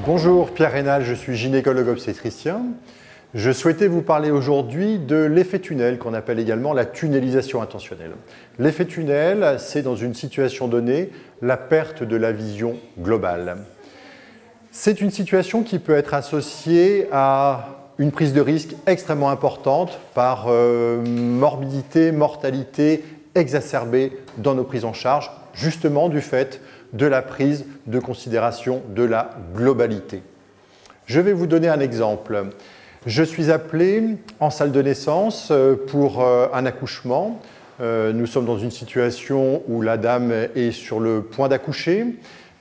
Bonjour, Pierre Rénal, je suis gynécologue obstétricien. Je souhaitais vous parler aujourd'hui de l'effet tunnel, qu'on appelle également la tunnelisation intentionnelle. L'effet tunnel, c'est dans une situation donnée la perte de la vision globale. C'est une situation qui peut être associée à une prise de risque extrêmement importante par morbidité, mortalité exacerbée dans nos prises en charge, justement du fait de la prise de considération de la globalité. Je vais vous donner un exemple. Je suis appelé en salle de naissance pour un accouchement. Nous sommes dans une situation où la dame est sur le point d'accoucher.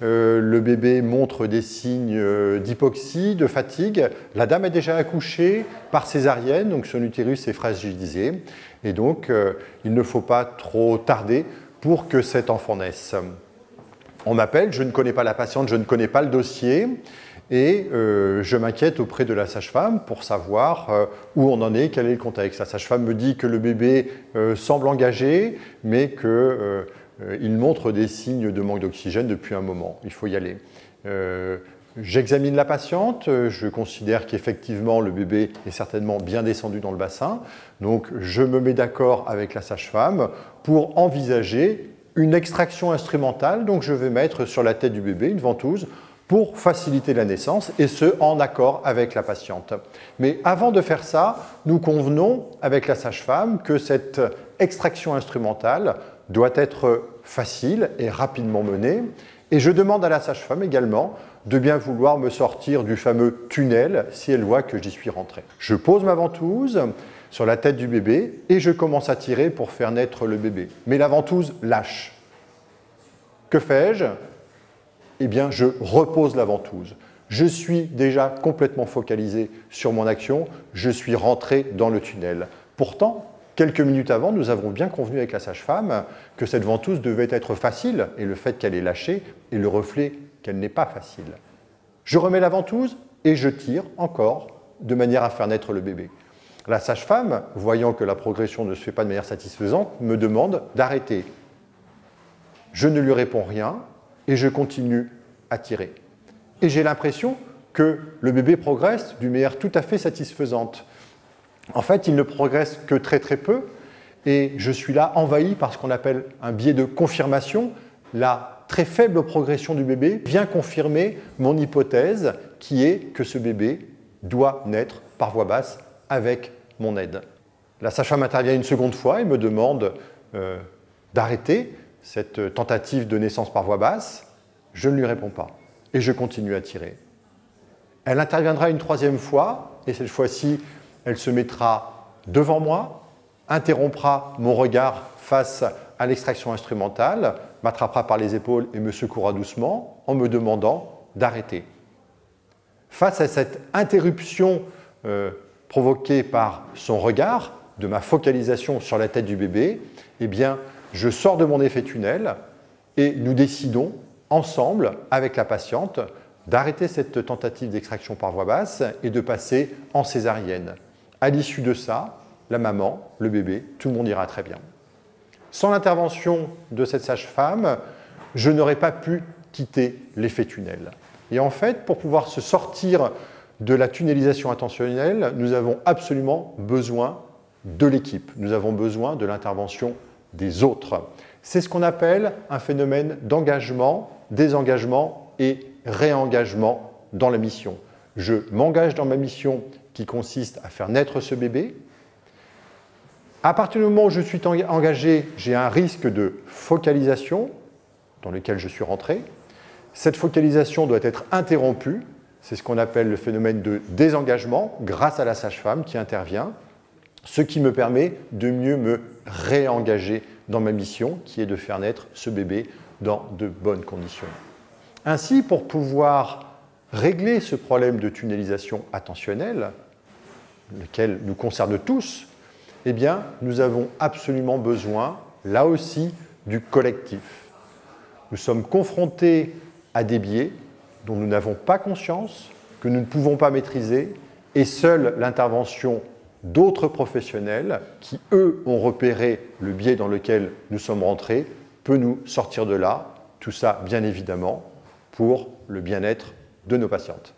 Le bébé montre des signes d'hypoxie, de fatigue. La dame est déjà accouchée par césarienne, donc son utérus est fragilisé. Et donc, il ne faut pas trop tarder pour que cet enfant naisse. On m'appelle, je ne connais pas la patiente, je ne connais pas le dossier et je m'inquiète auprès de la sage-femme pour savoir où on en est, quel est le contexte. La sage-femme me dit que le bébé semble engagé, mais qu'il montre des signes de manque d'oxygène depuis un moment. Il faut y aller. J'examine la patiente, je considère qu'effectivement le bébé est certainement bien descendu dans le bassin, donc je me mets d'accord avec la sage-femme pour envisager une extraction instrumentale, donc je vais mettre sur la tête du bébé une ventouse pour faciliter la naissance, et ce, en accord avec la patiente. Mais avant de faire ça, nous convenons avec la sage-femme que cette extraction instrumentale doit être facile et rapidement menée, et je demande à la sage-femme également de bien vouloir me sortir du fameux tunnel si elle voit que j'y suis rentré. Je pose ma ventouse sur la tête du bébé et je commence à tirer pour faire naître le bébé. Mais la ventouse lâche. Que fais-je? Eh bien, je repose la ventouse. Je suis déjà complètement focalisé sur mon action, je suis rentré dans le tunnel. Pourtant, quelques minutes avant, nous avons bien convenu avec la sage-femme que cette ventouse devait être facile et le fait qu'elle ait lâché est le reflet qu'elle n'est pas facile. Je remets la ventouse et je tire encore de manière à faire naître le bébé. La sage-femme, voyant que la progression ne se fait pas de manière satisfaisante, me demande d'arrêter. Je ne lui réponds rien et je continue à tirer. Et j'ai l'impression que le bébé progresse d'une manière tout à fait satisfaisante. En fait, il ne progresse que très peu et je suis là envahi par ce qu'on appelle un biais de confirmation. La très faible progression du bébé vient confirmer mon hypothèse qui est que ce bébé doit naître par voie basse avec mon aide. La sage-femme intervient une seconde fois et me demande d'arrêter cette tentative de naissance par voie basse. Je ne lui réponds pas et je continue à tirer. Elle interviendra une troisième fois et cette fois-ci, elle se mettra devant moi, interrompra mon regard face à l'extraction instrumentale, m'attrapera par les épaules et me secouera doucement en me demandant d'arrêter. Face à cette interruption provoquée par son regard, de ma focalisation sur la tête du bébé, eh bien, je sors de mon effet tunnel et nous décidons ensemble, avec la patiente, d'arrêter cette tentative d'extraction par voie basse et de passer en césarienne. À l'issue de ça, la maman, le bébé, tout le monde ira très bien. Sans l'intervention de cette sage-femme, je n'aurais pas pu quitter l'effet tunnel. Et en fait, pour pouvoir se sortir de la tunnelisation intentionnelle, nous avons absolument besoin de l'équipe. Nous avons besoin de l'intervention des autres. C'est ce qu'on appelle un phénomène d'engagement, désengagement et réengagement dans la mission. Je m'engage dans ma mission qui consiste à faire naître ce bébé. À partir du moment où je suis engagé, j'ai un risque de focalisation dans lequel je suis rentré. Cette focalisation doit être interrompue. C'est ce qu'on appelle le phénomène de désengagement grâce à la sage-femme qui intervient, ce qui me permet de mieux me réengager dans ma mission qui est de faire naître ce bébé dans de bonnes conditions. Ainsi, pour pouvoir régler ce problème de tunnelisation attentionnelle, lequel nous concerne tous, eh bien, nous avons absolument besoin, là aussi, du collectif. Nous sommes confrontés à des biais dont nous n'avons pas conscience, que nous ne pouvons pas maîtriser, et seule l'intervention d'autres professionnels qui, eux, ont repéré le biais dans lequel nous sommes rentrés, peut nous sortir de là. Tout ça, bien évidemment, pour le bien-être de nos patientes.